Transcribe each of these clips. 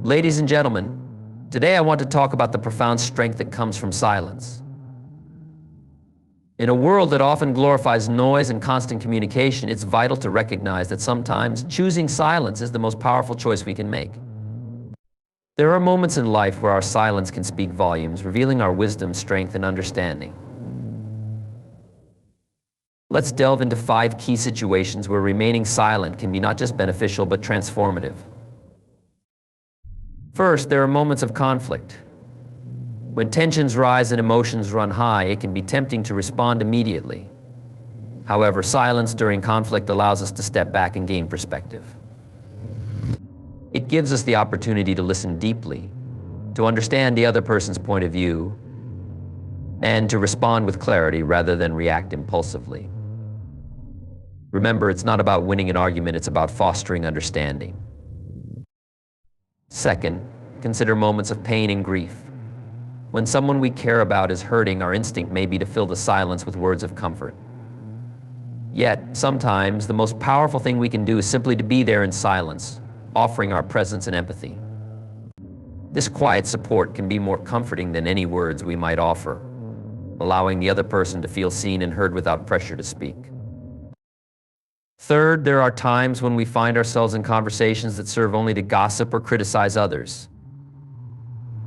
Ladies and gentlemen, today I want to talk about the profound strength that comes from silence. In a world that often glorifies noise and constant communication, it's vital to recognize that sometimes choosing silence is the most powerful choice we can make. There are moments in life where our silence can speak volumes, revealing our wisdom, strength, and understanding. Let's delve into 5 key situations where remaining silent can be not just beneficial but transformative. First, there are moments of conflict. When tensions rise and emotions run high, it can be tempting to respond immediately. However, silence during conflict allows us to step back and gain perspective. It gives us the opportunity to listen deeply, to understand the other person's point of view, and to respond with clarity rather than react impulsively. Remember, it's not about winning an argument, it's about fostering understanding. Second, consider moments of pain and grief. When someone we care about is hurting, our instinct may be to fill the silence with words of comfort. Yet, sometimes, the most powerful thing we can do is simply to be there in silence, offering our presence and empathy. This quiet support can be more comforting than any words we might offer, allowing the other person to feel seen and heard without pressure to speak. Third, there are times when we find ourselves in conversations that serve only to gossip or criticize others.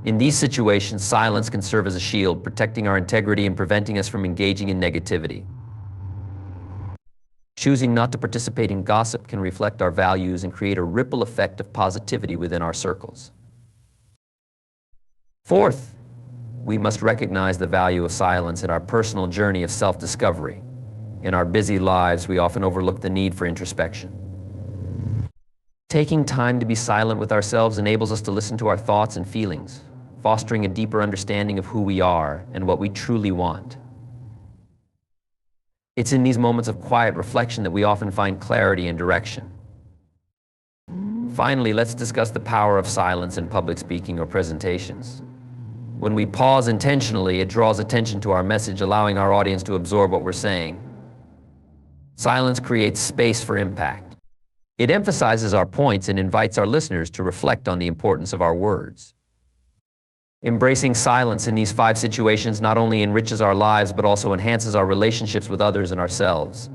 In these situations, silence can serve as a shield, protecting our integrity and preventing us from engaging in negativity. Choosing not to participate in gossip can reflect our values and create a ripple effect of positivity within our circles. Fourth, we must recognize the value of silence in our personal journey of self-discovery. In our busy lives, we often overlook the need for introspection. Taking time to be silent with ourselves enables us to listen to our thoughts and feelings, fostering a deeper understanding of who we are and what we truly want. It's in these moments of quiet reflection that we often find clarity and direction. Finally, let's discuss the power of silence in public speaking or presentations. When we pause intentionally, it draws attention to our message, allowing our audience to absorb what we're saying. Silence creates space for impact. It emphasizes our points and invites our listeners to reflect on the importance of our words. Embracing silence in these 5 situations not only enriches our lives, but also enhances our relationships with others and ourselves.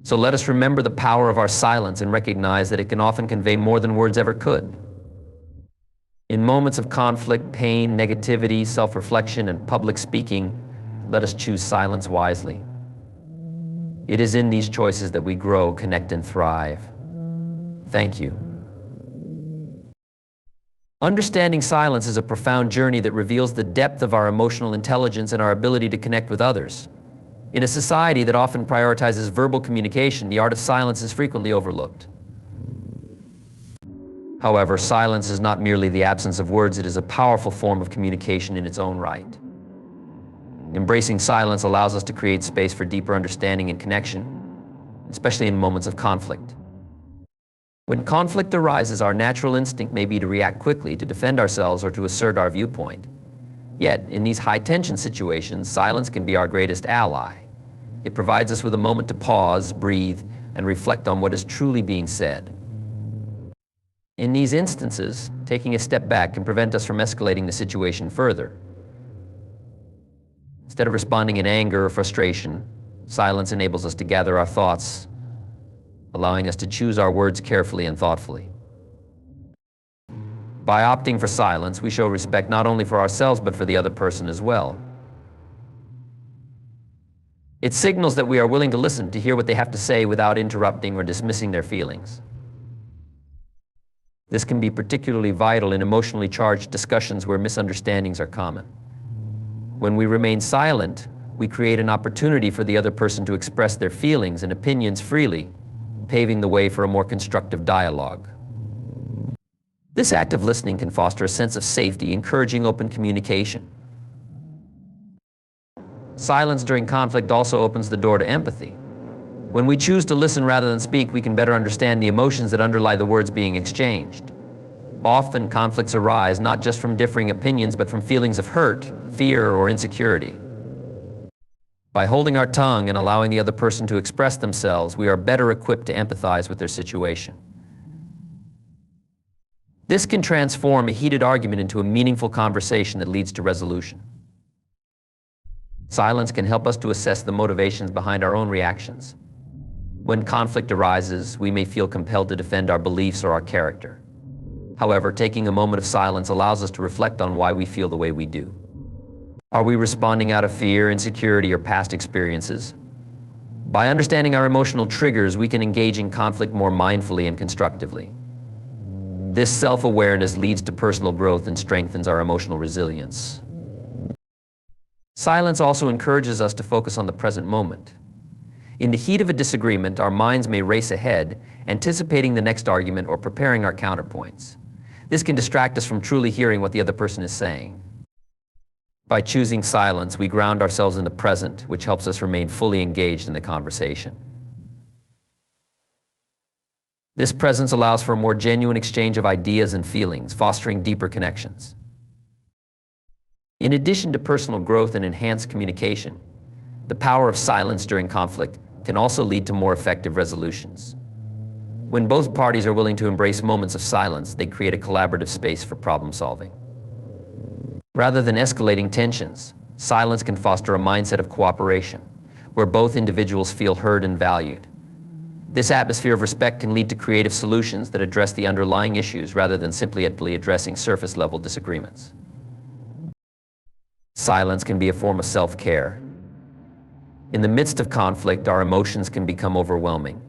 So let us remember the power of our silence and recognize that it can often convey more than words ever could. In moments of conflict, pain, negativity, self-reflection, and public speaking, let us choose silence wisely. It is in these choices that we grow, connect, and thrive. Thank you. Understanding silence is a profound journey that reveals the depth of our emotional intelligence and our ability to connect with others. In a society that often prioritizes verbal communication, the art of silence is frequently overlooked. However, silence is not merely the absence of words, it is a powerful form of communication in its own right. Embracing silence allows us to create space for deeper understanding and connection, especially in moments of conflict. When conflict arises, our natural instinct may be to react quickly, to defend ourselves, or to assert our viewpoint. Yet, in these high-tension situations, silence can be our greatest ally. It provides us with a moment to pause, breathe, and reflect on what is truly being said. In these instances, taking a step back can prevent us from escalating the situation further. Instead of responding in anger or frustration, silence enables us to gather our thoughts, allowing us to choose our words carefully and thoughtfully. By opting for silence, we show respect not only for ourselves but for the other person as well. It signals that we are willing to listen, to hear what they have to say without interrupting or dismissing their feelings. This can be particularly vital in emotionally charged discussions where misunderstandings are common. When we remain silent, we create an opportunity for the other person to express their feelings and opinions freely, paving the way for a more constructive dialogue. This act of listening can foster a sense of safety, encouraging open communication. Silence during conflict also opens the door to empathy. When we choose to listen rather than speak, we can better understand the emotions that underlie the words being exchanged. Often, conflicts arise not just from differing opinions, but from feelings of hurt, fear, or insecurity. By holding our tongue and allowing the other person to express themselves, we are better equipped to empathize with their situation. This can transform a heated argument into a meaningful conversation that leads to resolution. Silence can help us to assess the motivations behind our own reactions. When conflict arises, we may feel compelled to defend our beliefs or our character. However, taking a moment of silence allows us to reflect on why we feel the way we do. Are we responding out of fear, insecurity, or past experiences? By understanding our emotional triggers, we can engage in conflict more mindfully and constructively. This self-awareness leads to personal growth and strengthens our emotional resilience. Silence also encourages us to focus on the present moment. In the heat of a disagreement, our minds may race ahead, anticipating the next argument or preparing our counterpoints. This can distract us from truly hearing what the other person is saying. By choosing silence, we ground ourselves in the present, which helps us remain fully engaged in the conversation. This presence allows for a more genuine exchange of ideas and feelings, fostering deeper connections. In addition to personal growth and enhanced communication, the power of silence during conflict can also lead to more effective resolutions. When both parties are willing to embrace moments of silence, they create a collaborative space for problem solving. Rather than escalating tensions, silence can foster a mindset of cooperation, where both individuals feel heard and valued. This atmosphere of respect can lead to creative solutions that address the underlying issues rather than simply addressing surface-level disagreements. Silence can be a form of self-care. In the midst of conflict, our emotions can become overwhelming.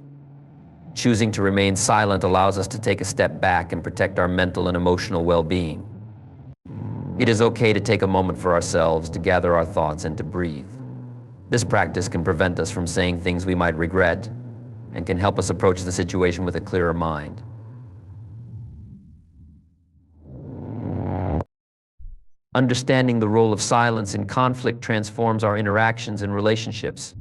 Choosing to remain silent allows us to take a step back and protect our mental and emotional well-being. It is okay to take a moment for ourselves, to gather our thoughts, and to breathe. This practice can prevent us from saying things we might regret and can help us approach the situation with a clearer mind. Understanding the role of silence in conflict transforms our interactions and relationships.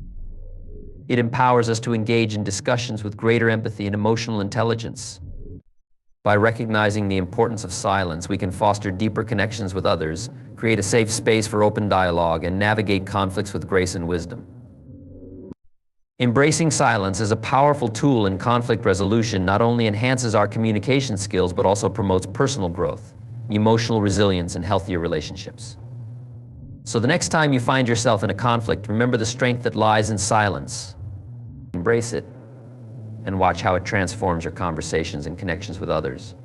It empowers us to engage in discussions with greater empathy and emotional intelligence. By recognizing the importance of silence, we can foster deeper connections with others, create a safe space for open dialogue, and navigate conflicts with grace and wisdom. Embracing silence as a powerful tool in conflict resolution not only enhances our communication skills, but also promotes personal growth, emotional resilience, and healthier relationships. So the next time you find yourself in a conflict, remember the strength that lies in silence. Embrace it, and watch how it transforms your conversations and connections with others.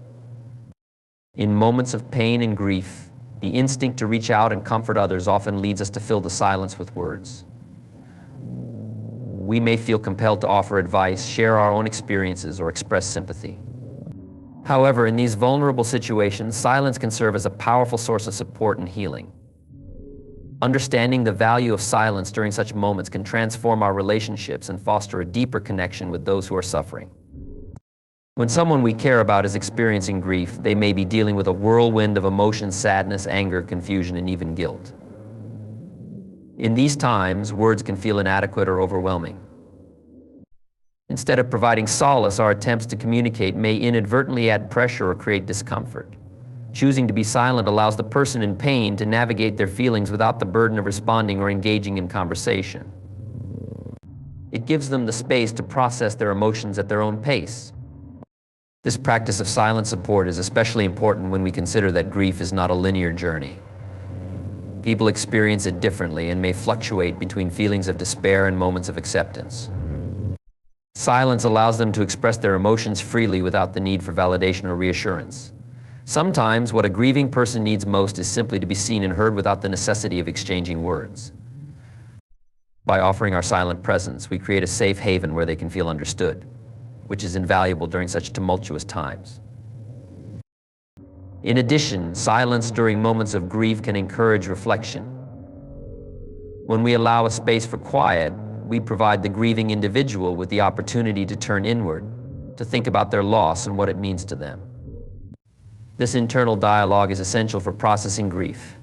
In moments of pain and grief, the instinct to reach out and comfort others often leads us to fill the silence with words. We may feel compelled to offer advice, share our own experiences, or express sympathy. However, in these vulnerable situations, silence can serve as a powerful source of support and healing. Understanding the value of silence during such moments can transform our relationships and foster a deeper connection with those who are suffering. When someone we care about is experiencing grief, they may be dealing with a whirlwind of emotions, sadness, anger, confusion, and even guilt. In these times, words can feel inadequate or overwhelming. Instead of providing solace, our attempts to communicate may inadvertently add pressure or create discomfort. Choosing to be silent allows the person in pain to navigate their feelings without the burden of responding or engaging in conversation. It gives them the space to process their emotions at their own pace. This practice of silent support is especially important when we consider that grief is not a linear journey. People experience it differently and may fluctuate between feelings of despair and moments of acceptance. Silence allows them to express their emotions freely without the need for validation or reassurance. Sometimes what a grieving person needs most is simply to be seen and heard without the necessity of exchanging words. By offering our silent presence, we create a safe haven where they can feel understood, which is invaluable during such tumultuous times. In addition, silence during moments of grief can encourage reflection. When we allow a space for quiet, we provide the grieving individual with the opportunity to turn inward, to think about their loss and what it means to them. This internal dialogue is essential for processing grief.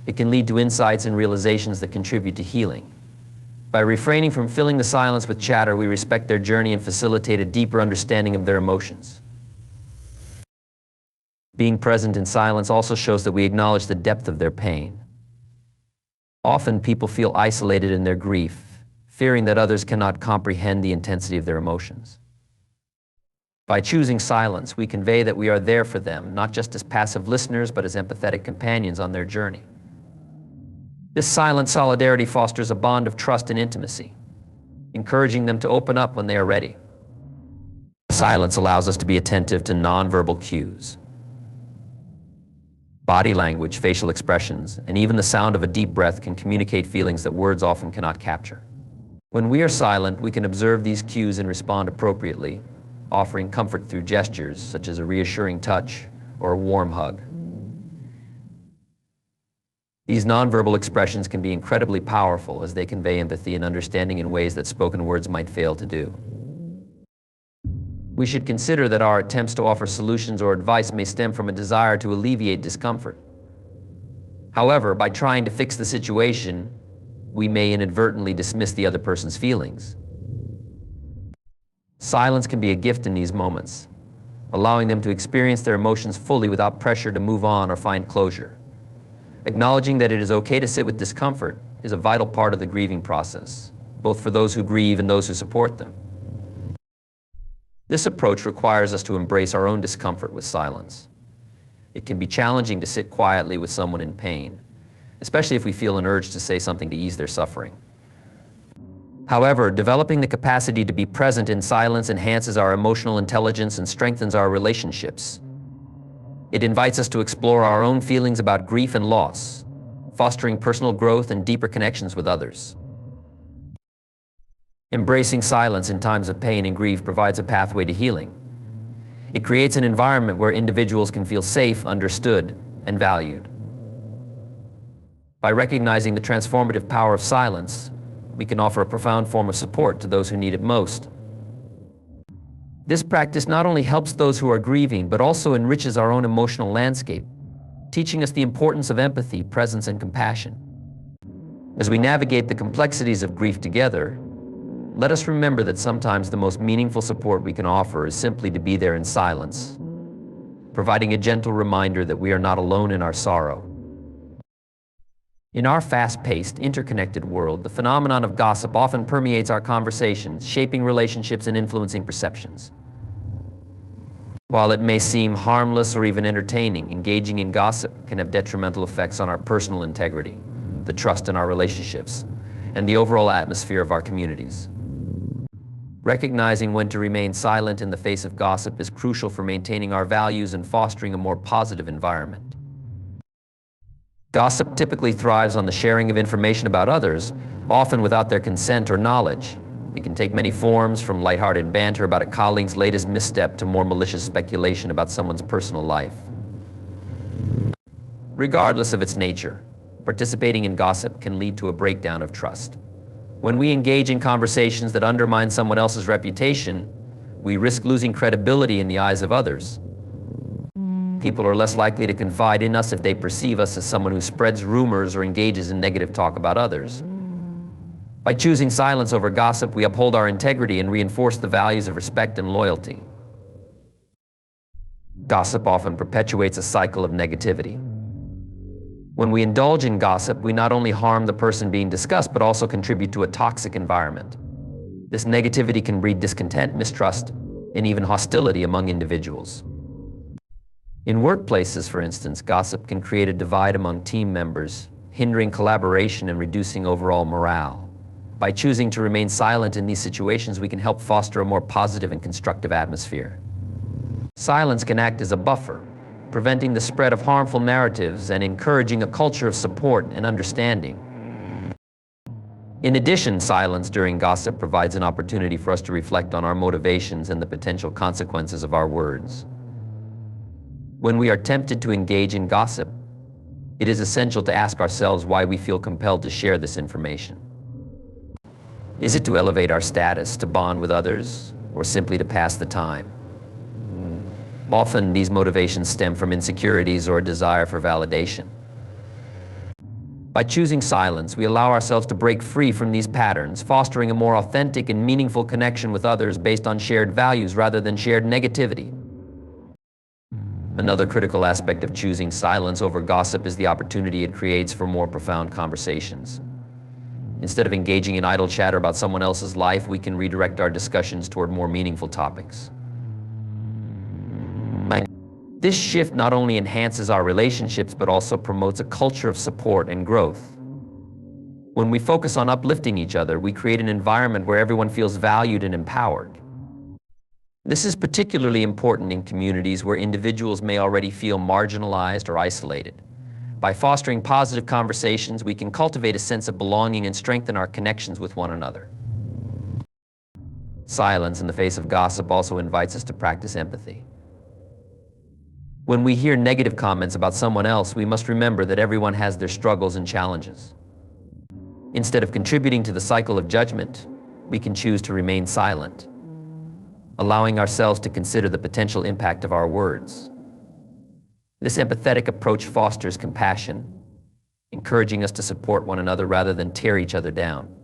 It can lead to insights and realizations that contribute to healing. By refraining from filling the silence with chatter, we respect their journey and facilitate a deeper understanding of their emotions. Being present in silence also shows that we acknowledge the depth of their pain. Often people feel isolated in their grief, fearing that others cannot comprehend the intensity of their emotions. By choosing silence, we convey that we are there for them, not just as passive listeners, but as empathetic companions on their journey. This silent solidarity fosters a bond of trust and intimacy, encouraging them to open up when they are ready. Silence allows us to be attentive to nonverbal cues. Body language, facial expressions, and even the sound of a deep breath can communicate feelings that words often cannot capture. When we are silent, we can observe these cues and respond appropriately, offering comfort through gestures such as a reassuring touch or a warm hug. These nonverbal expressions can be incredibly powerful as they convey empathy and understanding in ways that spoken words might fail to do. We should consider that our attempts to offer solutions or advice may stem from a desire to alleviate discomfort. However, by trying to fix the situation, we may inadvertently dismiss the other person's feelings. Silence can be a gift in these moments, allowing them to experience their emotions fully without pressure to move on or find closure. Acknowledging that it is okay to sit with discomfort is a vital part of the grieving process, both for those who grieve and those who support them. This approach requires us to embrace our own discomfort with silence. It can be challenging to sit quietly with someone in pain, especially if we feel an urge to say something to ease their suffering. However, developing the capacity to be present in silence enhances our emotional intelligence and strengthens our relationships. It invites us to explore our own feelings about grief and loss, fostering personal growth and deeper connections with others. Embracing silence in times of pain and grief provides a pathway to healing. It creates an environment where individuals can feel safe, understood, and valued. By recognizing the transformative power of silence, we can offer a profound form of support to those who need it most. This practice not only helps those who are grieving, but also enriches our own emotional landscape, teaching us the importance of empathy, presence, and compassion. As we navigate the complexities of grief together, let us remember that sometimes the most meaningful support we can offer is simply to be there in silence, providing a gentle reminder that we are not alone in our sorrow. In our fast-paced, interconnected world, the phenomenon of gossip often permeates our conversations, shaping relationships and influencing perceptions. While it may seem harmless or even entertaining, engaging in gossip can have detrimental effects on our personal integrity, the trust in our relationships, and the overall atmosphere of our communities. Recognizing when to remain silent in the face of gossip is crucial for maintaining our values and fostering a more positive environment. Gossip typically thrives on the sharing of information about others, often without their consent or knowledge. It can take many forms, from lighthearted banter about a colleague's latest misstep to more malicious speculation about someone's personal life. Regardless of its nature, participating in gossip can lead to a breakdown of trust. When we engage in conversations that undermine someone else's reputation, we risk losing credibility in the eyes of others. People are less likely to confide in us if they perceive us as someone who spreads rumors or engages in negative talk about others. By choosing silence over gossip, we uphold our integrity and reinforce the values of respect and loyalty. Gossip often perpetuates a cycle of negativity. When we indulge in gossip, we not only harm the person being discussed, but also contribute to a toxic environment. This negativity can breed discontent, mistrust, and even hostility among individuals. In workplaces, for instance, gossip can create a divide among team members, hindering collaboration and reducing overall morale. By choosing to remain silent in these situations, we can help foster a more positive and constructive atmosphere. Silence can act as a buffer, preventing the spread of harmful narratives and encouraging a culture of support and understanding. In addition, silence during gossip provides an opportunity for us to reflect on our motivations and the potential consequences of our words. When we are tempted to engage in gossip, it is essential to ask ourselves why we feel compelled to share this information. Is it to elevate our status, to bond with others, or simply to pass the time? Often, these motivations stem from insecurities or a desire for validation. By choosing silence, we allow ourselves to break free from these patterns, fostering a more authentic and meaningful connection with others based on shared values rather than shared negativity. Another critical aspect of choosing silence over gossip is the opportunity it creates for more profound conversations. Instead of engaging in idle chatter about someone else's life, we can redirect our discussions toward more meaningful topics. This shift not only enhances our relationships, but also promotes a culture of support and growth. When we focus on uplifting each other, we create an environment where everyone feels valued and empowered. This is particularly important in communities where individuals may already feel marginalized or isolated. By fostering positive conversations, we can cultivate a sense of belonging and strengthen our connections with one another. Silence in the face of gossip also invites us to practice empathy. When we hear negative comments about someone else, we must remember that everyone has their struggles and challenges. Instead of contributing to the cycle of judgment, we can choose to remain silent, allowing ourselves to consider the potential impact of our words. This empathetic approach fosters compassion, encouraging us to support one another rather than tear each other down.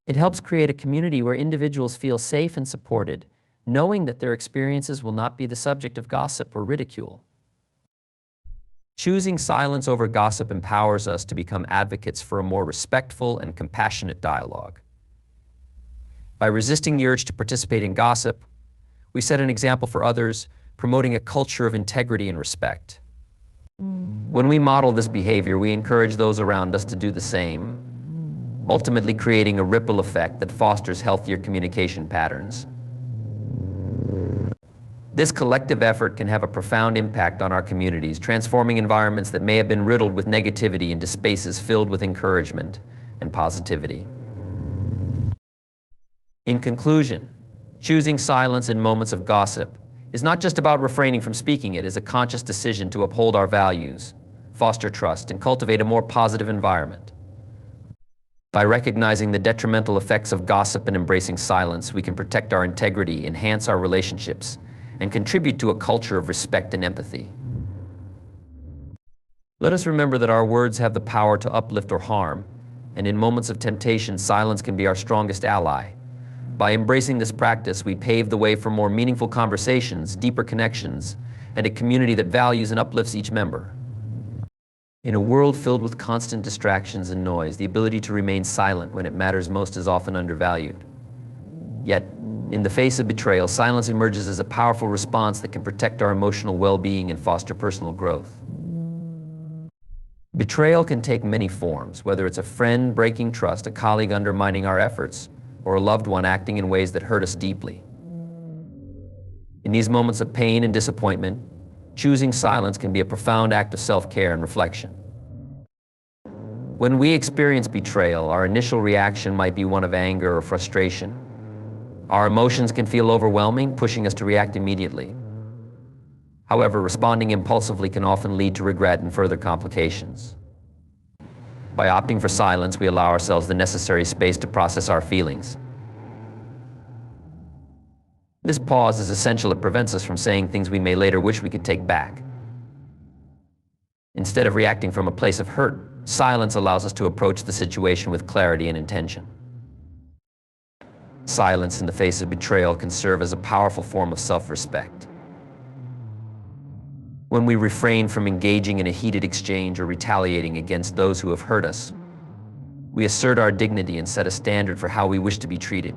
It helps create a community where individuals feel safe and supported, knowing that their experiences will not be the subject of gossip or ridicule. Choosing silence over gossip empowers us to become advocates for a more respectful and compassionate dialogue. By resisting the urge to participate in gossip, we set an example for others, promoting a culture of integrity and respect. When we model this behavior, we encourage those around us to do the same, ultimately creating a ripple effect that fosters healthier communication patterns. This collective effort can have a profound impact on our communities, transforming environments that may have been riddled with negativity into spaces filled with encouragement and positivity. In conclusion, choosing silence in moments of gossip is not just about refraining from speaking. It is a conscious decision to uphold our values, foster trust, and cultivate a more positive environment. By recognizing the detrimental effects of gossip and embracing silence, we can protect our integrity, enhance our relationships, and contribute to a culture of respect and empathy. Let us remember that our words have the power to uplift or harm, and in moments of temptation, silence can be our strongest ally. By embracing this practice, we pave the way for more meaningful conversations, deeper connections, and a community that values and uplifts each member. In a world filled with constant distractions and noise, the ability to remain silent when it matters most is often undervalued. Yet, in the face of betrayal, silence emerges as a powerful response that can protect our emotional well-being and foster personal growth. Betrayal can take many forms, whether it's a friend breaking trust, a colleague undermining our efforts, or a loved one acting in ways that hurt us deeply. In these moments of pain and disappointment, choosing silence can be a profound act of self-care and reflection. When we experience betrayal, our initial reaction might be one of anger or frustration. Our emotions can feel overwhelming, pushing us to react immediately. However, responding impulsively can often lead to regret and further complications. By opting for silence, we allow ourselves the necessary space to process our feelings. This pause is essential. It prevents us from saying things we may later wish we could take back. Instead of reacting from a place of hurt, silence allows us to approach the situation with clarity and intention. Silence in the face of betrayal can serve as a powerful form of self-respect. When we refrain from engaging in a heated exchange or retaliating against those who have hurt us, we assert our dignity and set a standard for how we wish to be treated.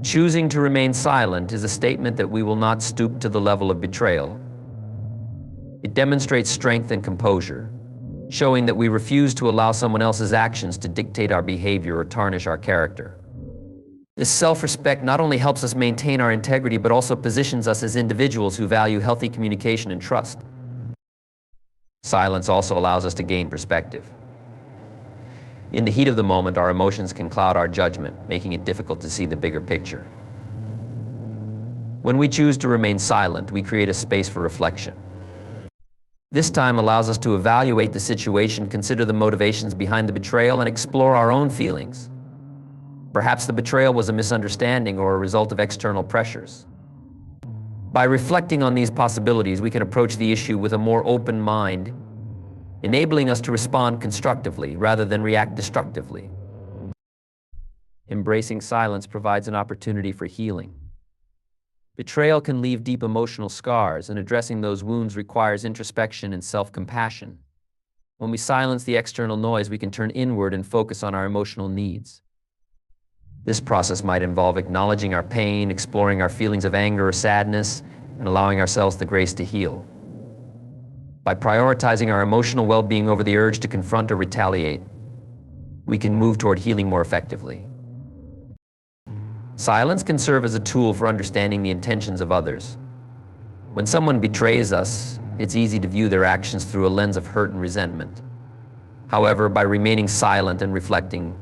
Choosing to remain silent is a statement that we will not stoop to the level of betrayal. It demonstrates strength and composure, showing that we refuse to allow someone else's actions to dictate our behavior or tarnish our character. This self-respect not only helps us maintain our integrity, but also positions us as individuals who value healthy communication and trust. Silence also allows us to gain perspective. In the heat of the moment, our emotions can cloud our judgment, making it difficult to see the bigger picture. When we choose to remain silent, we create a space for reflection. This time allows us to evaluate the situation, consider the motivations behind the betrayal, and explore our own feelings. Perhaps the betrayal was a misunderstanding or a result of external pressures. By reflecting on these possibilities, we can approach the issue with a more open mind, enabling us to respond constructively rather than react destructively. Embracing silence provides an opportunity for healing. Betrayal can leave deep emotional scars, and addressing those wounds requires introspection and self-compassion. When we silence the external noise, we can turn inward and focus on our emotional needs. This process might involve acknowledging our pain, exploring our feelings of anger or sadness, and allowing ourselves the grace to heal. By prioritizing our emotional well-being over the urge to confront or retaliate, we can move toward healing more effectively. Silence can serve as a tool for understanding the intentions of others. When someone betrays us, it's easy to view their actions through a lens of hurt and resentment. However, by remaining silent and reflecting,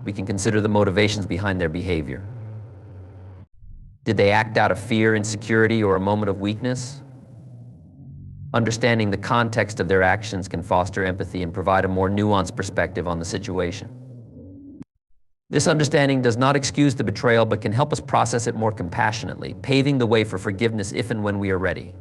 we can consider the motivations behind their behavior. Did they act out of fear, insecurity, or a moment of weakness? Understanding the context of their actions can foster empathy and provide a more nuanced perspective on the situation. This understanding does not excuse the betrayal, but can help us process it more compassionately, paving the way for forgiveness if and when we are ready.